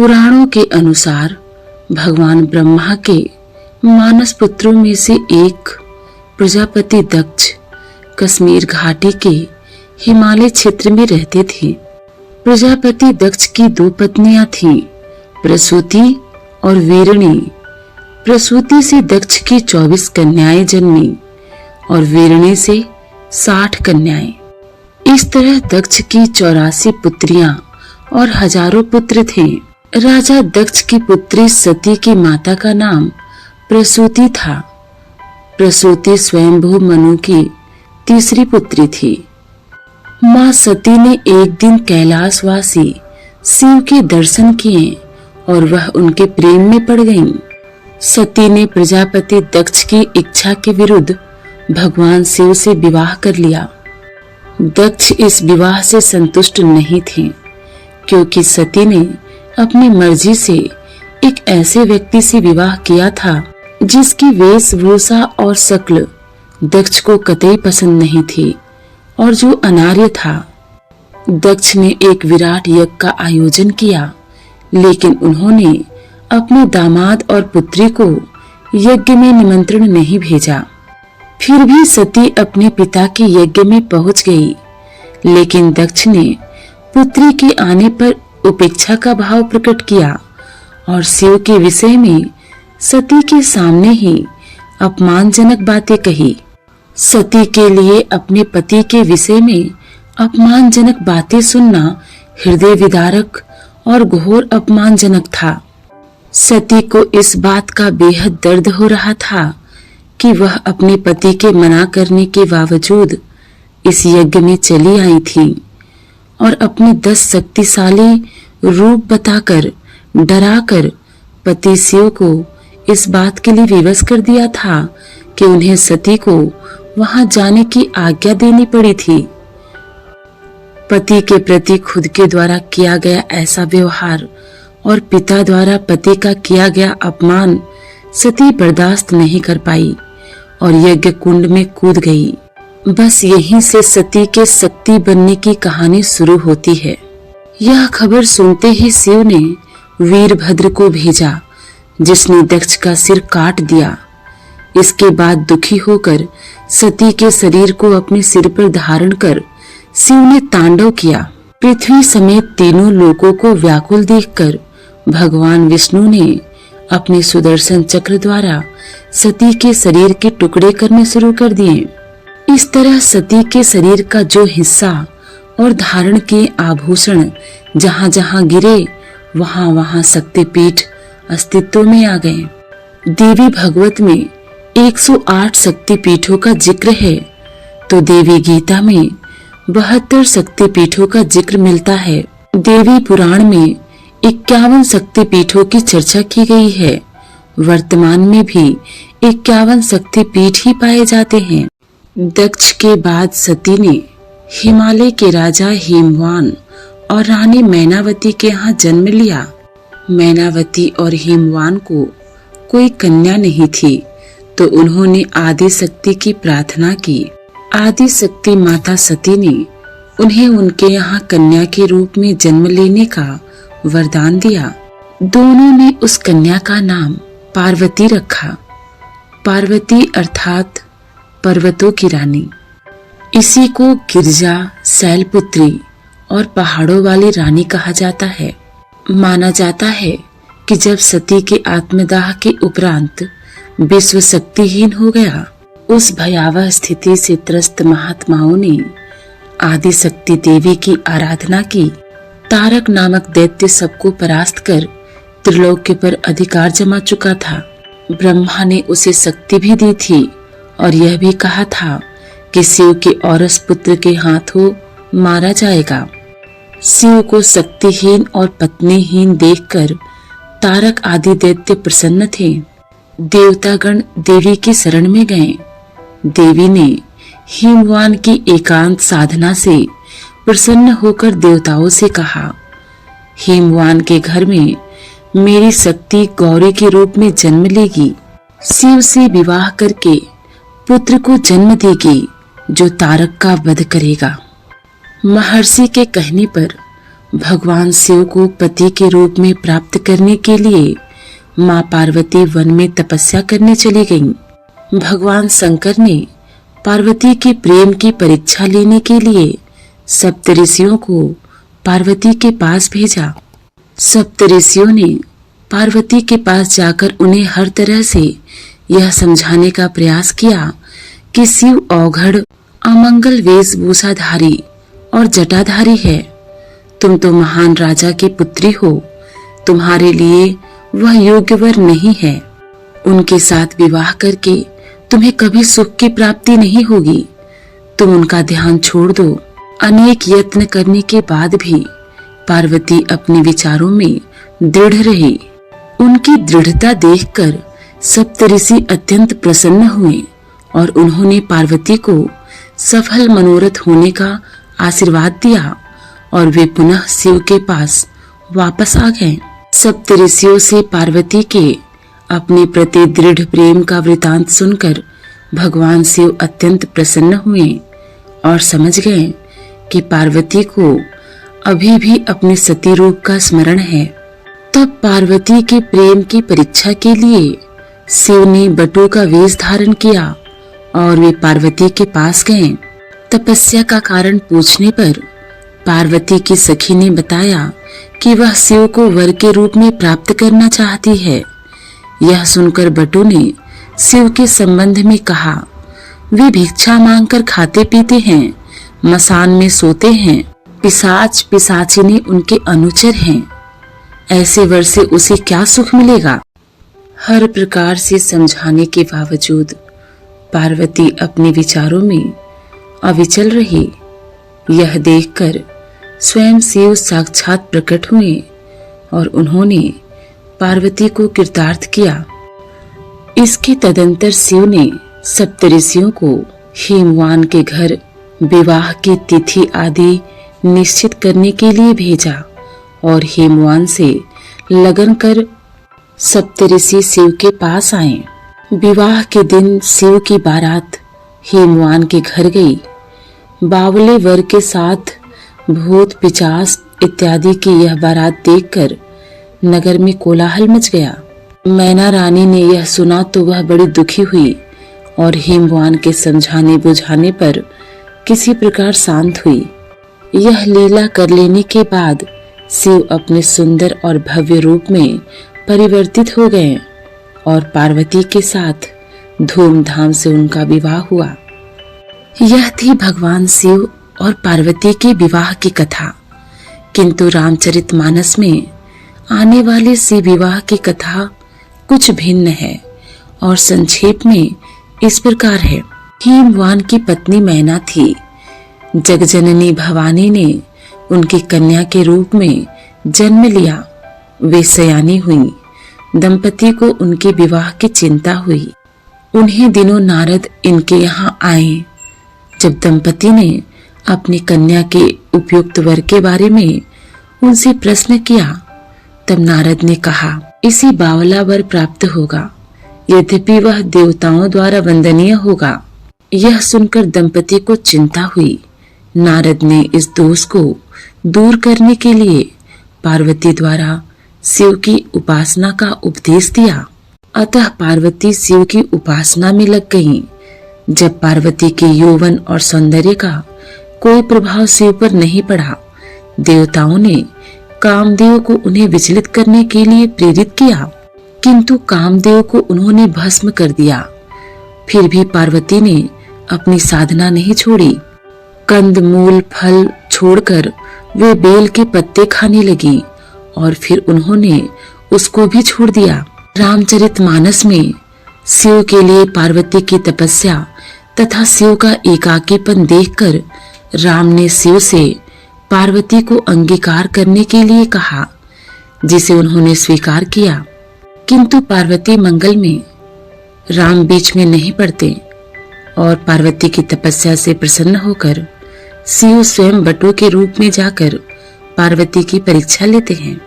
पुराणों के अनुसार भगवान ब्रह्मा के मानस पुत्रों में से एक प्रजापति दक्ष कश्मीर घाटी के हिमालय क्षेत्र में रहते थे। प्रजापति दक्ष की 2 पत्नियां थीं, प्रसूति और वीरणी। प्रसूति से दक्ष की 24 कन्याएं जन्मी और वीरणी से 60 कन्याएं। इस तरह दक्ष की 84 पुत्रियां और हजारों पुत्र थे। राजा दक्ष की पुत्री सती की माता का नाम प्रसूति था। प्रसूति स्वयंभू मनु की तीसरी पुत्री थी। मां सती ने एक दिन कैलाशवासी शिव के दर्शन किए और वह उनके प्रेम में पड़ गईं। सती ने प्रजापति दक्ष की इच्छा के विरुद्ध भगवान शिव से विवाह कर लिया। दक्ष इस विवाह से संतुष्ट नहीं थे, क्योंकि सती ने अपनी मर्जी से एक ऐसे व्यक्ति से विवाह किया था जिसकी वेशभूषा और शक्ल दक्ष को कतई पसंद नहीं थी और जो अनार्य था। दक्ष ने एक विराट यज्ञ का आयोजन किया, लेकिन उन्होंने अपने दामाद और पुत्री को यज्ञ में निमंत्रण नहीं भेजा। फिर भी सती अपने पिता के यज्ञ में पहुंच गई, लेकिन दक्ष ने पुत्री के आने पर उपेक्षा का भाव प्रकट किया और शिव के विषय में सती के सामने ही अपमानजनक बातें कही। सती के लिए अपने पति के विषय में अपमानजनक बातें सुनना हृदय विदारक और घोर अपमानजनक था। सती को इस बात का बेहद दर्द हो रहा था कि वह अपने पति के मना करने के बावजूद इस यज्ञ में चली आई थी और अपने 10 शक्तिशाली रूप बताकर डराकर पति शिव को इस बात के लिए विवश कर दिया था कि उन्हें सती को वहां जाने की आज्ञा देनी पड़ी थी। पति के प्रति खुद के द्वारा किया गया ऐसा व्यवहार और पिता द्वारा पति का किया गया अपमान सती बर्दाश्त नहीं कर पाई और यज्ञ कुंड में कूद गई। बस यहीं से सती के शक्ति बनने की कहानी शुरू होती है। यह खबर सुनते ही शिव ने वीरभद्र को भेजा, जिसने दक्ष का सिर काट दिया। इसके बाद दुखी होकर सती के शरीर को अपने सिर पर धारण कर शिव ने तांडव किया। पृथ्वी समेत तीनों लोकों को व्याकुल देखकर भगवान विष्णु ने अपने सुदर्शन चक्र द्वारा सती के शरीर के टुकड़े करने शुरू कर दिए। इस तरह सती के शरीर का जो हिस्सा और धारण के आभूषण जहाँ जहाँ गिरे वहाँ वहाँ शक्तिपीठ अस्तित्व में आ गए। देवी भागवत में 108 शक्तिपीठों का जिक्र है, तो देवी गीता में 72 शक्तिपीठों का जिक्र मिलता है। देवी पुराण में 51 शक्तिपीठों की चर्चा की गई है। वर्तमान में भी 51 शक्तिपीठ ही पाए जाते हैं। दक्ष के बाद सती ने हिमालय के राजा हिमवान और रानी मैनावती के यहाँ जन्म लिया। मैनावती और हिमवान को कोई कन्या नहीं थी, तो उन्होंने आदि शक्ति की प्रार्थना की। आदि शक्ति माता सती ने उन्हें उनके यहाँ कन्या के रूप में जन्म लेने का वरदान दिया। दोनों ने उस कन्या का नाम पार्वती रखा। पार्वती अर्थात पर्वतों की रानी। इसी को गिरजा, शैलपुत्री और पहाड़ों वाली रानी कहा जाता है। माना जाता है कि जब सती के आत्मदाह के उपरांत विश्व शक्तिहीन हो गया, उस भयावह स्थिति से त्रस्त महात्माओं ने आदि शक्ति देवी की आराधना की। तारक नामक दैत्य सबको परास्त कर त्रिलोक्य पर अधिकार जमा चुका था। ब्रह्मा ने उसे शक्ति भी दी थी और यह भी कहा था कि शिव के औरस पुत्र के हाथों मारा जाएगा। शिव को शक्तिहीन और पत्नीहीन देखकर तारक आदि दैत्य प्रसन्न थे। देवतागण देवी की शरण में गए। देवी ने हिमवान की एकांत साधना से प्रसन्न होकर देवताओं से कहा, हिमवान के घर में मेरी शक्ति गौरी के रूप में जन्म लेगी। शिव से विवाह करके पुत्र को जन्म देगी जो तारक का वध करेगा। महर्षि के कहने पर भगवान शिव को पति के रूप में प्राप्त करने के लिए माँ पार्वती वन में तपस्या करने चली गईं। भगवान शंकर ने पार्वती के प्रेम की परीक्षा लेने के लिए सप्तऋषियों को पार्वती के पास भेजा। सप्तऋषियों ने पार्वती के पास जाकर उन्हें हर तरह से यह समझाने का प्रयास किया कि शिव औघड़, अमंगल वेशभूषाधारी और जटाधारी है। तुम तो महान राजा की पुत्री हो, तुम्हारे लिए वह योग्य वर नहीं है। उनके साथ विवाह करके तुम्हें कभी सुख की प्राप्ति नहीं होगी। तुम उनका ध्यान छोड़ दो। अनेक यत्न करने के बाद भी पार्वती अपने विचारों में दृढ़ रही। उनकी दृढ़ता देखकर सप्तऋषि अत्यंत प्रसन्न हुए और उन्होंने पार्वती को सफल मनोरथ होने का आशीर्वाद दिया और वे पुनः शिव के पास वापस आ गए। सप्तऋषियों से पार्वती के अपने प्रति दृढ़ प्रेम का वृतांत सुनकर भगवान शिव अत्यंत प्रसन्न हुए और समझ गए कि पार्वती को अभी भी अपने सती रूप का स्मरण है। तब पार्वती के प्रेम की परीक्षा के लिए शिव ने बटु का वेश धारण किया और वे पार्वती के पास गए। तपस्या का कारण पूछने पर पार्वती की सखी ने बताया कि वह शिव को वर के रूप में प्राप्त करना चाहती है। यह सुनकर बटु ने शिव के संबंध में कहा, वे भिक्षा मांगकर खाते पीते हैं, मसान में सोते हैं, पिशाच पिशाचिनी उनके अनुचर हैं। ऐसे वर से उसे क्या सुख मिलेगा। हर प्रकार से समझाने के बावजूद पार्वती अपने विचारों में अविचल रही। यह देखकर स्वयं शिव साक्षात प्रकट हुए और उन्होंने पार्वती को कृतार्थ किया। इसके तदंतर शिव ने सप्तऋषियों को हिमवान के घर विवाह की तिथि आदि निश्चित करने के लिए भेजा और हिमवान से लगन कर सप्तऋषि शिव के पास आए। विवाह के दिन शिव की बारात हिमवान के घर गई। बावले वर के साथ भूत पिचास इत्यादि की यह बारात देखकर नगर में कोलाहल मच गया। मैना रानी ने यह सुना तो वह बड़ी दुखी हुई और हिमवान के समझाने बुझाने पर किसी प्रकार शांत हुई। यह लीला कर लेने के बाद शिव अपने सुंदर और भव्य रूप में परिवर्तित हो गए और पार्वती के साथ धूमधाम से उनका विवाह हुआ। यह थी भगवान शिव और पार्वती के विवाह की कथा। किंतु रामचरितमानस में आने वाले इस विवाह की कथा कुछ भिन्न है और संक्षेप में इस प्रकार है। हिमवान की पत्नी मैना थी। जगजननी भवानी ने उनकी कन्या के रूप में जन्म लिया। वे सयानी हुई। दंपति को उनके विवाह की चिंता हुई। उन्हें दिनों नारद इनके यहाँ आए। जब दंपति ने अपनी कन्या के उपयुक्त वर के बारे में उनसे प्रश्न किया, तब नारद ने कहा, इसी बावला वर प्राप्त होगा, यद्यपि वह देवताओं द्वारा वंदनीय होगा। यह सुनकर दंपति को चिंता हुई। नारद ने इस दोष को दूर करने के लिए पार्वती द्वारा शिव की उपासना का उपदेश दिया। अतः पार्वती शिव की उपासना में लग गईं। जब पार्वती के यौवन और सौंदर्य का कोई प्रभाव शिव पर नहीं पड़ा, देवताओं ने कामदेव को उन्हें विचलित करने के लिए प्रेरित किया, किंतु कामदेव को उन्होंने भस्म कर दिया। फिर भी पार्वती ने अपनी साधना नहीं छोड़ी। कंद मूल फल छोड़कर वे बेल के पत्ते खाने लगी और फिर उन्होंने उसको भी छोड़ दिया। रामचरितमानस में शिव के लिए पार्वती की तपस्या तथा शिव का एकाकीपन देखकर राम ने शिव से पार्वती को अंगीकार करने के लिए कहा, जिसे उन्होंने स्वीकार किया। किंतु पार्वती मंगल में राम बीच में नहीं पड़ते और पार्वती की तपस्या से प्रसन्न होकर शिव स्वयं बटु के रूप में जाकर पार्वती की परीक्षा लेते हैं।